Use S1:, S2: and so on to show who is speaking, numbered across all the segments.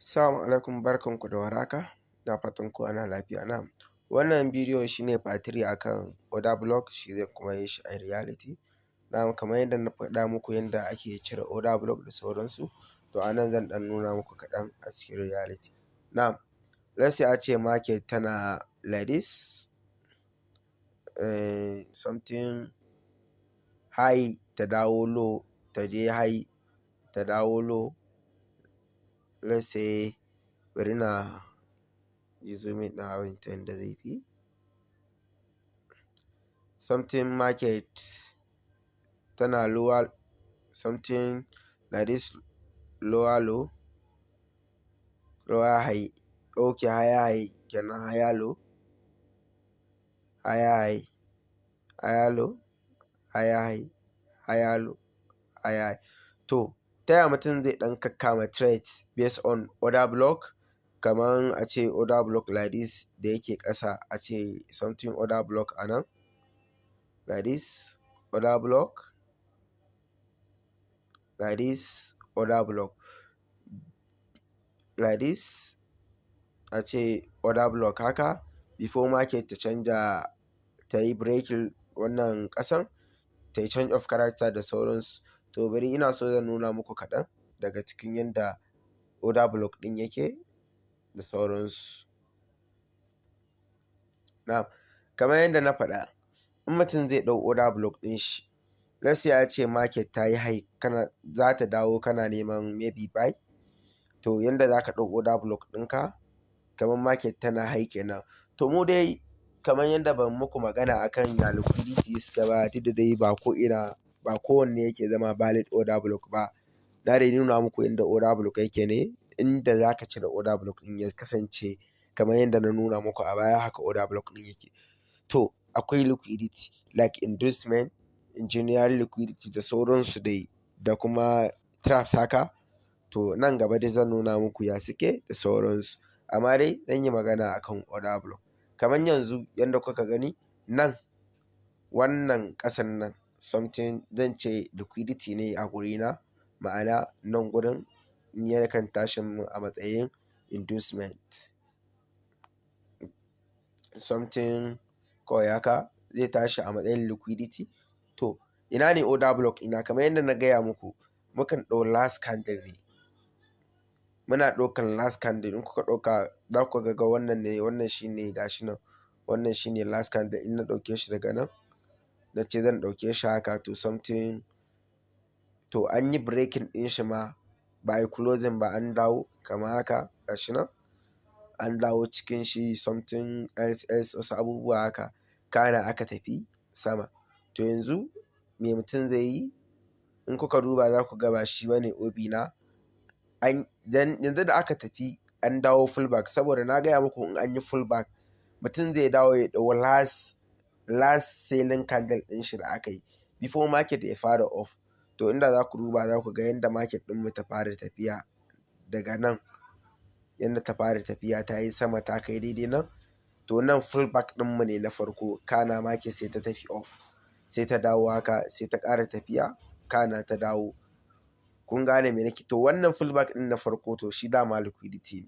S1: Assalamu alaikum, barkanku da warhaka, da fatan kowa na lafiya. Na'am, wannan bidiyo shine part 3 akan order block, shi zai kuma yi shi a reality. Na'am, kamar yadda na faɗa muku yadda ake cire order block da sauransu, to a nan zan ɗan nuna muku kaɗan a cikin reality. Na'am, let's say a ce market tana like this, something high ta dawo low, ta je high ta dawo low. Let's say bari na yi zooming ɗin abin ta yadda zai fi. Something market tana lower, something like this, lower low, lower high, okay, higher high kenan, higher low, higher high, higher low, higher high, higher low, higher high. To ta yaya mutum zai ɗan kakkama trades based on order block? Kamar a ce order block like this da yake ƙasa, a ce something order block a nan like this, order block like this, order block like this, a ce order block haka, before market ta canja, ta yi breaking wannan ƙasan, ta yi change of character da sauransu. To bari ina so zan nuna muku kaɗan daga cikin yadda order block ɗin yake da sauransu. Na'am, kamar yadda na faɗa, in mutum zai ɗau order block ɗin shi, let's say ya ce market ta yi high, za ta dawo kana neman maybe buy. To yadda za ka ɗau order block ɗinka, kamar market tana high kenan. To mu dai kamar yadda ban muku magana akan ya liquidity suka ba, duk da dai ba kowanne yake zama valid order block ba. Na dai nuna muku yadda order block yake ne, inda za ka cire order block ɗin ya kasance kamar yadda na nuna muku a baya, haka order block ɗin yake. To akwai liquidity like inducement, engineering liquidity da sauransu dai, da kuma traps haka. To nan gaba dai zan nuna muku ya suke da sauransu, amma dai zan yi magana akan order block. Kamar yanzu yadda kuka gani nan, wannan ƙasan nan something zan ce liquidity ne a gurina, ma'ana nan gurin yakan tashi mu a matsayin inducement, something kawai haka zai tashi a matsayin liquidity. To ina ne order block ina? Kamar yadda na gaya muku, mukan ɗau last candle ne, muna ɗaukan last candle. In kuka ɗauka za ku ga wannan ne, wannan shine gashi nan, wannan shine last candle. In na ɗauke shi daga nan, na ce zan ɗauke shi haka, to something, to an yi breaking ɗin shi ma ba a yi closing ba, an dawo kamar haka gashi nan, an dawo cikin shi something else wasu abubuwa haka, kana aka tafi sama. To yanzu me mutum zai yi? In kuka duba za ku ga ba shi bane OB na. Yanzu da aka tafi an dawo fullback, saboda na gaya muku in an yi fullback mutum zai dawo ya ɗau last selling candle ɗin shi da aka yi before market ya fara off. To inda za ku duba za ku ga yadda market ɗin mu ta fara tafiya daga nan, yadda ta fara tafiya ta yi sama ta kai daidai nan. To nan fullback ɗin mu ne na farko, kana market sai ta tafi off, sai ta dawo haka, sai ta ƙara tafiya, kana ta dawo. Kun gane me nake? To wannan fullback ɗin na farko, to shi dama liquidity ne.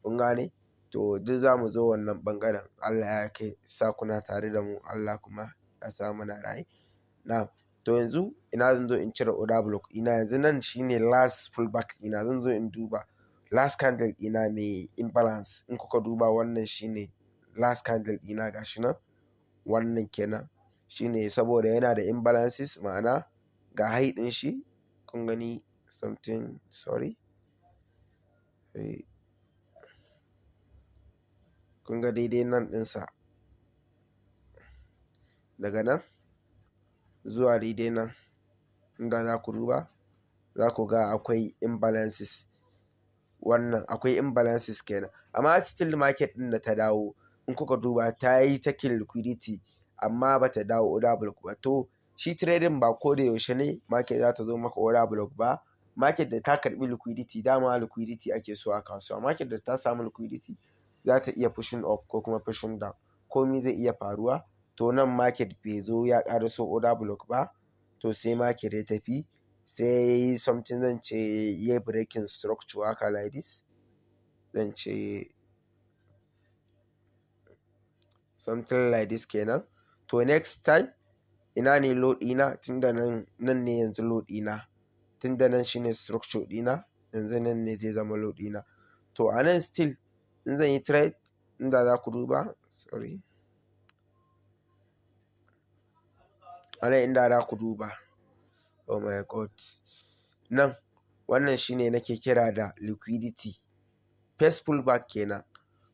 S1: Kun gane? To duk za mu zo wannan ɓangaren, Allah ya kai sa kuna tare da mu, Allah kuma ya sa muna raye. Na'am, to yanzu ina zan zo in cire order block ina? Yanzu nan shine last fullback ina, zan zo in duba last candle ina mai imbalance. In kuka duba wannan shine last candle ina, gashi nan, wannan kenan shine, saboda yana da imbalances, ma'ana ga high ɗin shi, kun gani something, sorry, kun ga daidai nan ɗinsa, daga nan zuwa daidai nan, inda za ku duba za ku ga akwai imbalances. Wannan akwai imbalances kenan, amma still market ɗin da ta dawo, in kuka duba ta yi taking liquidity amma ba ta dawo order block ba. To shi trading ba ko da yaushe ne market za ta zo maka order block ba. Market da ta karɓi liquidity, dama liquidity ake so a kasuwa. Market da ta samu liquidity za ta iya pushing up ko kuma pushing down, komi zai iya faruwa. To nan market bai zo ya ƙaraso order block ba, to sai market ya tafi, sai something zan ce ya breaking structure haka like this, zan ce something like this kenan. To next time ina ne load ɗina, tunda nan ne yanzu load ɗina, tunda nan shine structure ɗina, yanzu nan ne zai zama load ɗina. To a nan still in zan yi trade, inda za ku duba, sorry, a nan inda za ku duba, oh my god, nan wannan shine nake kira da liquidity, first pullback kenan.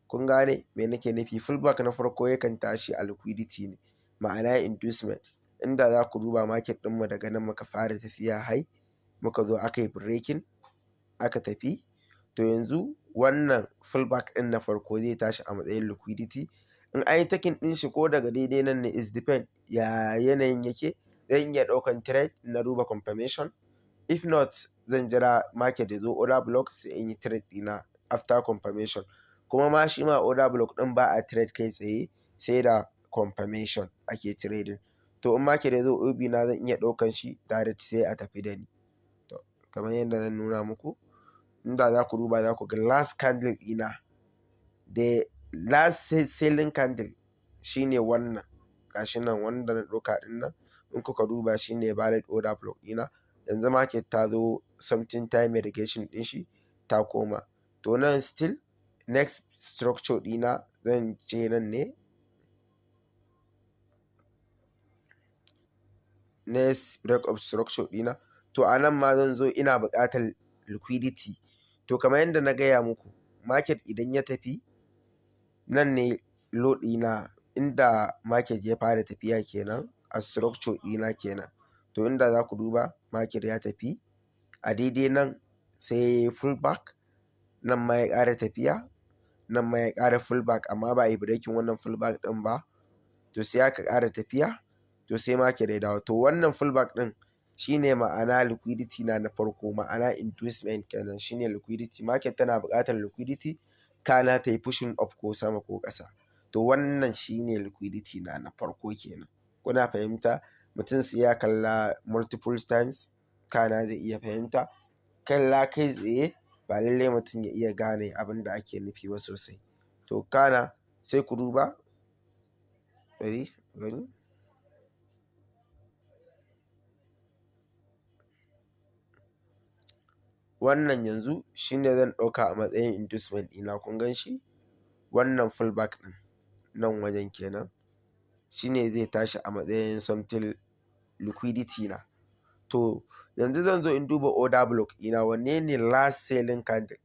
S1: Kun gane me nake nufi? Fullback na farko yakan tashi a liquidity ne, ma'ana inducement. Inda za ku duba market ɗinmu daga nan muka fara tafiya high, muka zo aka yi breaking aka tafi. To yanzu wannan fullback ɗin na farko zai tashi a matsayin liquidity. In an yi taking ɗin shi ko daga daidai nan ne is depend ya yanayin yake, zan iya ɗaukan trade na duba confirmation. If not, zan jira market ya zo order block sai in yi trade ɗina after confirmation. Kuma ma shi ma order block ɗin ba a trade kai tsaye, sai da confirmation ake trading. To in market ya zo OB na zan iya ɗaukan shi direct sai a tafi da ni. To kamar yadda na nuna muku, inda za ku duba za ku ga last candle ɗina, the last selling candle shine wannan, gashi nan wanda na ɗauka ɗin nan. In kuka duba shine valid order block ɗina. Yanzu market ta zo something time mitigation ɗin shi ta koma. To nan still next structure ɗina zan ce nan ne, next break of structure ɗina. To a nan ma zan zo ina buƙatar liquidity. To kamar yadda na gaya muku, market idan ya tafi, nan ne low ɗina, inda market ya fara tafiya kenan a structure ɗina kenan. To inda za ku duba market ya tafi a daidai nan sai fullback, nan ma ya ƙara tafiya, nan ma ya ƙara fullback, amma ba a yi breaking wannan fullback ɗin ba. To sai aka ƙara tafiya, to sai market ya dawo. To wannan fullback ɗin shine ma'ana liquidity na farko, ma'ana inducement kenan, shine liquidity. Market tana buƙatar liquidity kana ta yi pushing up ko sama ko ƙasa. To wannan shine liquidity na farko kenan. Kuna fahimta? Mutum sai ya kalla multiple times kana zai iya fahimta. Kalla kai tsaye ba lallai mutum ya iya gane abin da ake nufi ba sosai. To kana sai ku duba, gani wannan yanzu shine zan ɗauka a matsayin inducement ɗina. Kun gan shi wannan fullback ɗin nan wajen kenan, shine zai tashi a matsayin something liquidity na. To yanzu zan zo in duba order block ɗina, wanne ne last selling candle.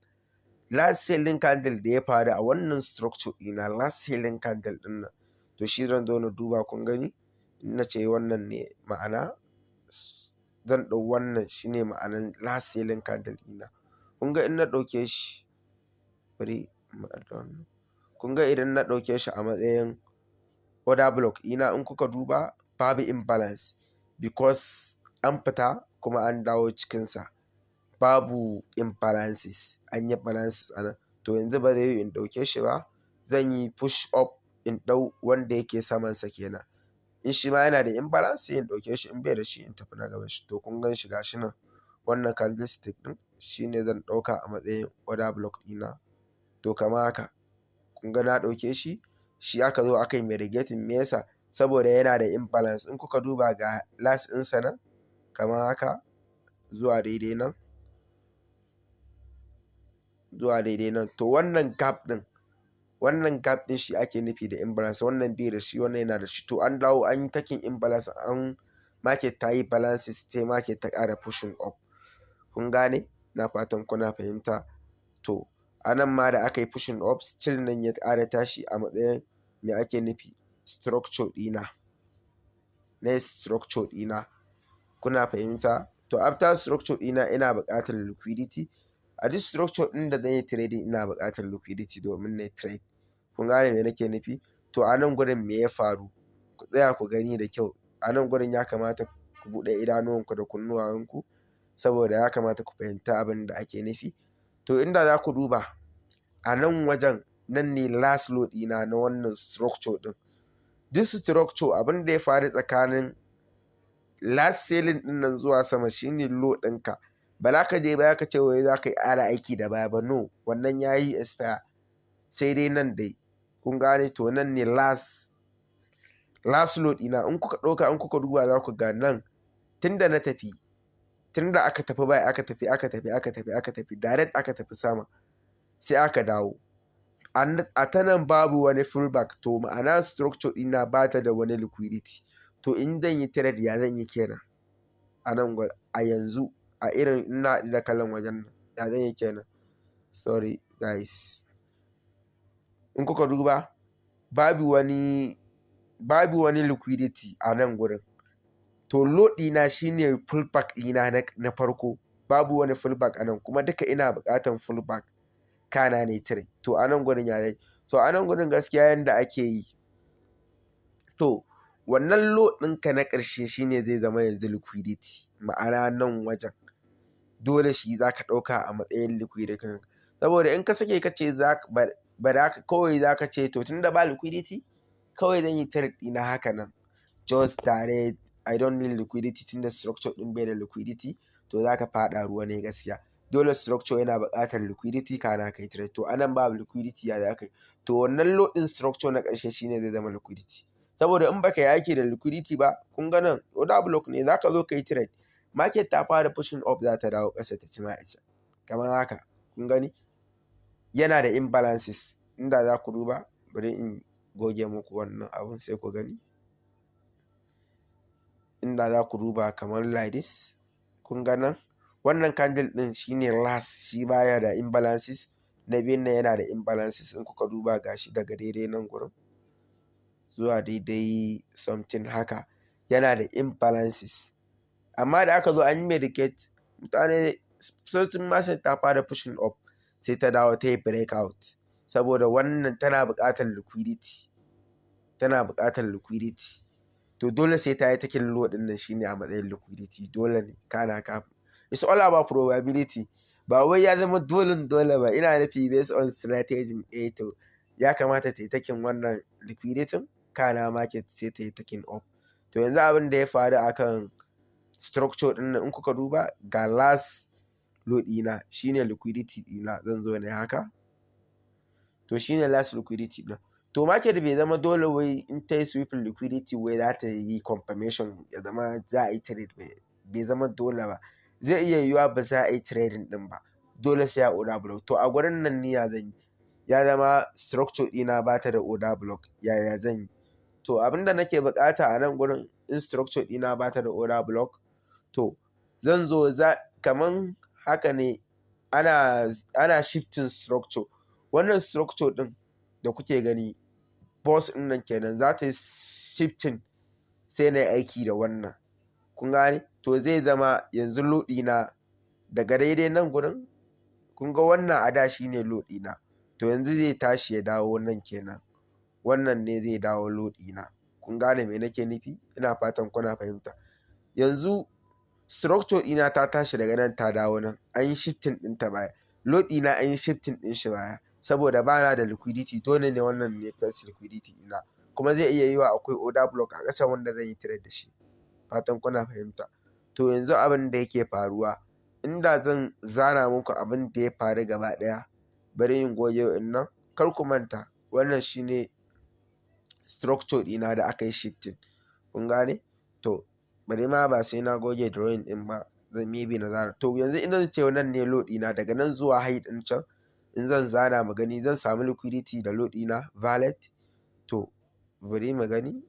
S1: Last selling candle da ya faru a wannan structure ɗina, last selling candle ɗin nan, to shi zan zo na duba. Kun gani in na ce wannan ne ma'ana, zan ɗau wannan shine ma'anan last selling candle ɗina. Kun ga in na ɗauke shi, bari kun ga idan na ɗauke shi a matsayin order block ɗina, in kuka duba babu imbalance because an fita kuma an dawo cikinsa, babu imbalances, an yi balances a nan. To yanzu ba zai yi in ɗauke shi ba, zan yi push up in ɗau wanda yake samansa kenan. In shi ma yana da imbalance sai in ɗauke shi, in bai da shi in tafi na gaban shi. To kun gan shi gashi nan, wannan candlestick ɗin shine zan ɗauka a matsayin order block ɗina. To kama haka kun ga na ɗauke shi, shi aka zo aka yi mitigating. Me yasa? Saboda yana da imbalance. In kuka duba ga last ɗinsa nan kamar haka zuwa daidai nan, zuwa daidai nan. To wannan gap ɗin shi ake nufi da imbalance. Wannan bai da shi, wannan yana da shi. To an dawo an yi taking imbalance, an market ta yi balances sai market ta ƙara pushing up. Kun gane? Na fatan kuna fahimta. To a nan ma da aka yi pushing up, still nan ya ƙara tashi a matsayin me ake nufi structure ɗina, next structure ɗina. Kuna fahimta? To after structure ɗina ina buƙatar liquidity. A duk structure ɗin da zan yi trading ina buƙatar liquidity domin na trade. Kun gane me nake nufi? To a nan gurin me ya faru? Ku tsaya ku gani da kyau. A nan gurin ya kamata ku buɗe idanuwanku da kunnuwanku, saboda ya kamata ku fahimta abin da ake nufi. To inda za ku duba a nan wajen, nan ne last low ɗina na wannan structure ɗin. This structure abin da ya faru tsakanin last selling ɗin nan zuwa sama shine low ɗinka. ba za ka je ba ka ce wai za ka yi ƙara aiki da baya ba, no, wannan ya yi expire, sai dai nan dai kun gane. To nan ne last load ina, in kuka ɗauka in kuka duba za ku ga nan tunda na tafi, tunda aka tafi bai aka tafi direct aka tafi sama sai aka dawo a ta nan babu wani fullback, to ma'ana structure ina ba ta da wani liquidity. To in zan yi trade ya zan yi kenan a nan a yanzu a irin ina da kallon wajen nan ya zan yi kenan. Sorry guys, in kuka duba babu wani liquidity a nan gurin. To load ɗina shine fullback ɗina na farko, babu wani fullback a nan, kuma duka ina buƙatan fullback kana ne trade. To a nan gurin ya zai, to a nan gurin gaskiya yanda ake yi, to wannan load ɗinka na ƙarshe shine zai zama yanzu liquidity, ma'ana nan wajen dole shi za ka ɗauka a matsayin liquidity. Saboda in ka sake ka ce kawai za ka ce to tunda ba liquidity kawai zan yi trade ɗina haka nan just direct, I don't need liquidity, tunda structure ɗin bai da liquidity, to za ka faɗa ruwa ne gaskiya. Dole structure yana buƙatar liquidity kana kai trade. To anan babu liquidity ya za ka yi, to wannan load ɗin structure na ƙarshe shine zai zama liquidity. Saboda in baka yi aiki da liquidity ba, kun ga nan order block ne, za ka zo ka yi trade, market ta fara pushing up za ta dawo ƙasa ta ci ma isa kamar haka. Kun gani yana da imbalances, inda za ku duba, bari in goge muku wannan abun sai ku gani. Inda za ku duba kamar like this, kun ga nan wannan candle din shine last, shi baya da imbalances, na biyun nan yana da imbalances. In kuka duba gashi daga daidai nan gurin zuwa daidai something haka yana da imbalances, amma da aka zo an yi medicate, mutane certain market ta fara pushing up sai ta dawo ta yi breakout, saboda wannan tana buƙatar liquidity, to dole sai ta yi taking low din nan shine a matsayin liquidity, dole ne kana kafin. It's all about probability, ba wai ya zama dole ba, ina nufi based on strategy. To ya kamata ta yi taking wannan liquidity kana market sai ta yi taking up. To yanzu abin da ya faru akan structure din nan in kuka duba ga last load ɗina shine liquidity ɗina, zan zo ne haka, to shine last liquidity ɗina. To market bai zama dole wai in ta yi sweeping liquidity wai za ta yi confirmation ya zama za a yi trade, bai zama dole ba. Zai iya yiwuwa ba za a yi trading din ba, dole sai a order block. To a gurin nan ni ya zan yi, ya zama structure ɗina ba ta da order block, yaya zan yi? To abinda nake bukata a nan gurin, in structure ɗina ba ta da order block, to zan zo kaman haka ne ana shifting structure. Wannan structure ɗin da kuke gani boss ɗin nan kenan za ta yi shifting sai na yi aiki da wannan, kun gane. To zai zama yanzu load ɗina daga daidai nan gurin, kun ga wannan a da shi ne load ɗina, to yanzu zai tashi ya dawo nan kenan, wannan ne zai dawo load ɗina. Kun gane me nake nufi? Ina fatan kuna fahimta. Yanzu structure ɗina ta tashi daga nan ta dawo nan, an yi shifting ɗinta baya, load ɗina an yi shifting ɗin shi baya, saboda ba na da liquidity, dole ne wannan ne first liquidity ɗina, kuma zai iya yiwa akwai order block a ƙasa wanda zan yi trade da shi. Fatan kuna fahimta. To yanzu abin da yake faruwa, inda zan zana muku abin da ya faru gaba ɗaya, bari in goge in nan, kar ku manta wannan shine structure ɗina da aka yi shifting, kun gane. To bari ma ba sai na goge drawing ɗin ba, zan maybe na zana. To yanzu idan ce wannan ne load ɗina daga nan zuwa height ɗin can, in zan zana mu gani zan samu liquidity da load ɗina valid. To bari mu gani,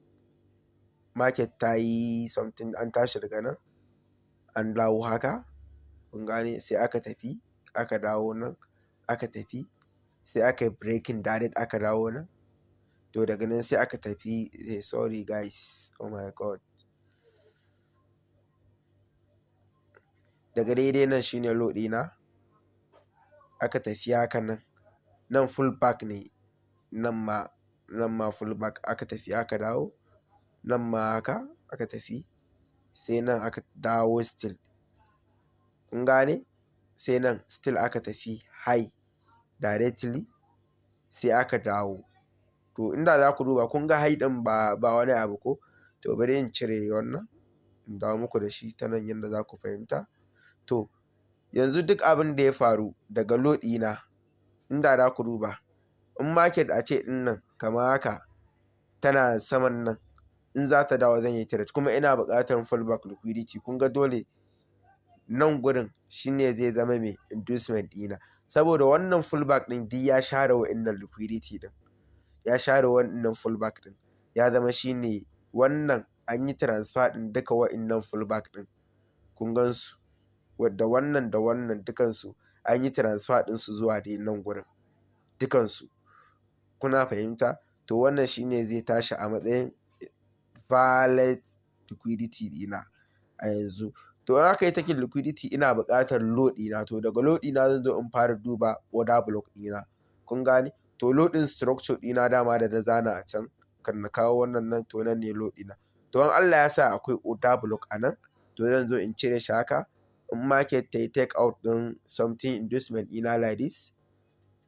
S1: market ta yi something, an tashi daga nan an dawo haka, kun gane, sai aka tafi aka dawo nan, aka tafi sai aka yi breaking direct aka dawo nan. To daga nan sai aka tafi, sorry guys, oh my god, daga daidai nan shine load ɗina, aka tafi haka nan full back ne, nan ma full back, aka tafi aka dawo nan ma haka aka tafi, sai nan aka dawo still, kun gane, sai nan still aka tafi high directly sai aka dawo. To inda za ku duba kun ga high ɗin ba wani abu ko. To bari in cire wannan in dawo muku da shi ta nan yadda za ku fahimta. To yanzu duk abin da ya faru daga load ɗina, inda za ku duba in market a ce ɗin nan kamar haka tana saman nan, in za ta dawo zan yi trade kuma ina buƙatar fallback liquidity, kun ga dole nan gurin shine zai zama mai inducement ɗina, saboda wannan fallback ɗin duk ya share wa'innan liquidity ɗin, ya share wannan fallback ɗin, ya zama shine wannan an yi transfer ɗin duka wa'innan fallback ɗin, kun gan su wadda wannan da wannan dukansu an yi transfer ɗinsu zuwa dai nan gurin dukansu, kuna fahimta? To wannan shine zai tashi a matsayin valid liquidity ɗina a yanzu. To in aka yi taking liquidity ina buƙatar load ɗina, to daga load ɗina zan zo in fara duba order block ɗina, kun gane? To load ɗin structure ɗina dama da na zana a can kan na kawo wannan nan, to nan ne load ɗina. To in Allah ya sa akwai order block a nan, to zan zo in cire shi haka. In market ta yi take out ɗin something inducement ɗina like this,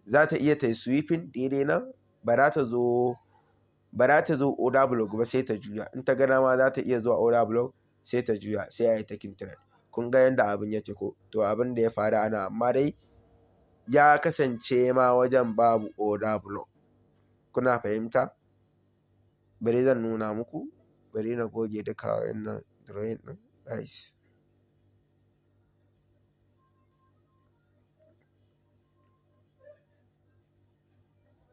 S1: za ta iya ta yi sweeping daidai nan, ba za ta zo order block ba sai ta juya, in ta gana ma za ta iya zuwa order block sai ta juya sai a yi taking trade. Kun ga yadda abin yake ko? To abin da ya faru ana, amma dai ya kasance ma wajen babu order block, kuna fahimta? Bari zan nuna muku, bari na goge duka wannan drawing ɗin guys.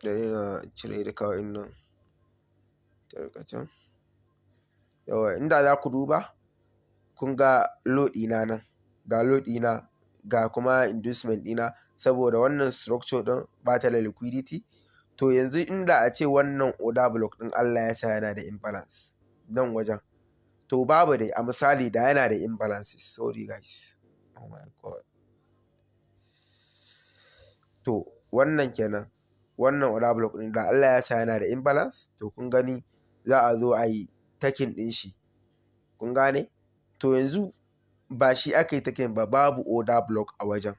S1: Bari na cire duka wannan tarkacen. Yawa inda za ku duba kun ga load ɗina nan, ga load ɗina ga kuma inducement ɗina, saboda wannan structure ɗin ba ta da liquidity. To yanzu inda a ce wannan order block ɗin Allah ya sa yana da imbalance nan wajen, to babu dai a misali da yana da imbalances, sorry guys, oh my god. To wannan kenan, wannan order block ɗin da Allah ya sa yana da imbalance, to kun gani za a zo a yi taking ɗin shi, kun gane? To yanzu ba shi aka yi taking ba, babu order block a wajen,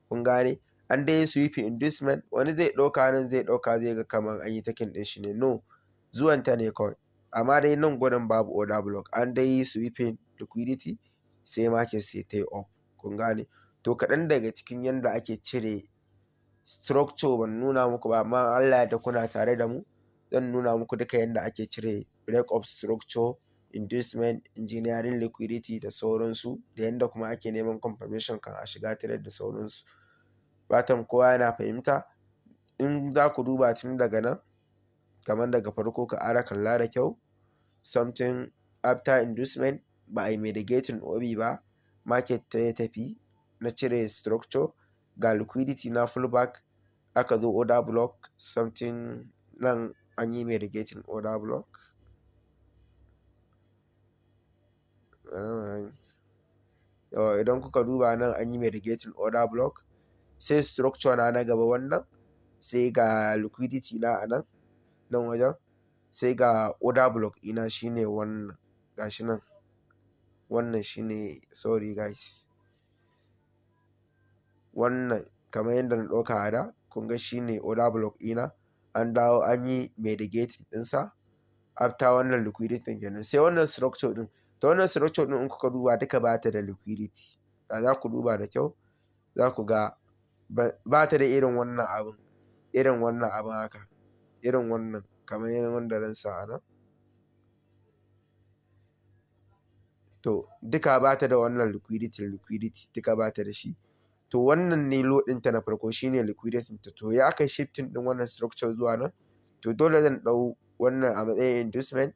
S1: kun gane? An dai yi sweeping inducement, wani zai ɗauka nan zai ɗauka zai ga kamar an yi taking ɗin shi ne, no, zuwanta ne kawai, amma dai nan gurin babu order block, an dai yi sweeping liquidity sai market sai ta yi up, kun gane? To kaɗan daga cikin yanda ake cire structure ban nuna muku ba, amma Allah ya da kuna tare da mu zan nuna muku duka yanda ake cire break up structure, inducement, engineering liquidity da sauransu, da yanda kuma ake neman confirmation kan a shiga trade da sauransu. Fatan kowa yana fahimta. In za ku duba tun daga nan, kamar daga farko ka ƙara kalla da kyau, something after inducement ba a yi mitigating obi ba, market ta ya tafi na cire structure, ga liquidity na fullback, aka zo order block something nan an yi mitigating order block. Idan kuka duba nan an yi mitigating order block, sai structure na gaba wannan, sai ga liquidity na a nan wajen, sai ga order block ina shine wannan, gashi nan wannan shine, sorry guys, wannan kamar yadda na ɗauka a da, kun ga shine order block ina, an dawo an yi mitigating ɗinsa after wannan liquidity kenan, sai wannan structure ɗin. Ta wannan structure ɗin in kuka duba duka ba ta da liquidity, da za ku duba da kyau za ku ga ba ta da irin wannan abin haka, irin wannan kamar wanda zan sa a nan, to duka ba ta da wannan liquidity duka ba ta da shi. To wannan ne load ɗinta na farko shine liquidity ta, to ya kai shifting ɗin wannan structure zuwa nan, to dole zan ɗau wannan a matsayin inducement.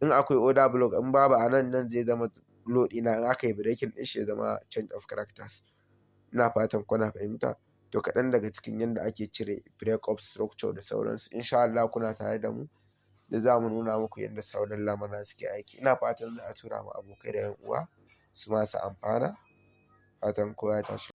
S1: In akwai order block, in babu a nan zai zama load ɗina, in aka yi breaking ɗin shi ya zama change of characters. Ina fatan kuna fahimta. To kaɗan daga cikin yadda ake cire break up structure da sauransu, insha Allah kuna tare da mu da za mu nuna muku yadda sauran lamura suke aiki. Ina fatan za a tura ma abokai da 'yan uwa su ma su amfana. Fatan kowa ya tashi.